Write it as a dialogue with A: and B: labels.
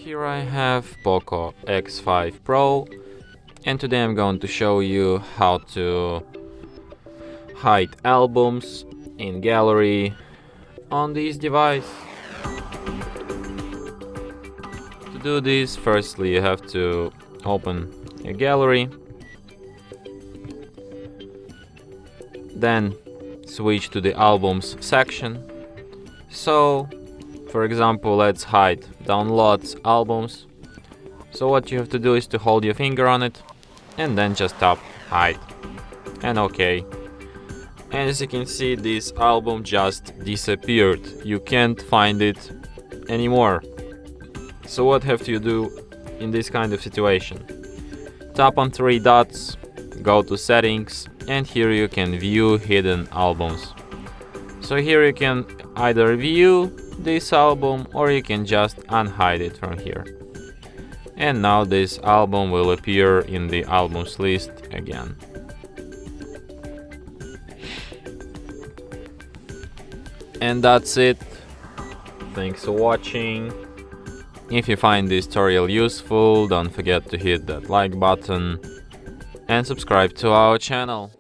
A: Here I have POCO X5 Pro, and today I'm going to show you how to hide albums in gallery on this device. To do this, firstly you have to open a gallery, then switch to the albums section. So for example, let's hide downloads albums. So what you have to do is to hold your finger on it and then just tap hide and OK. And as you can see, this album just disappeared. You can't find it anymore. So what have you do in this kind of situation? Tap on three dots, go to settings, and here you can view hidden albums. So here you can either view this album or you can just unhide it from here. And now this album will appear in the albums list again. And that's it. Thanks for watching. If you find this tutorial useful, don't forget to hit that like button and subscribe to our channel.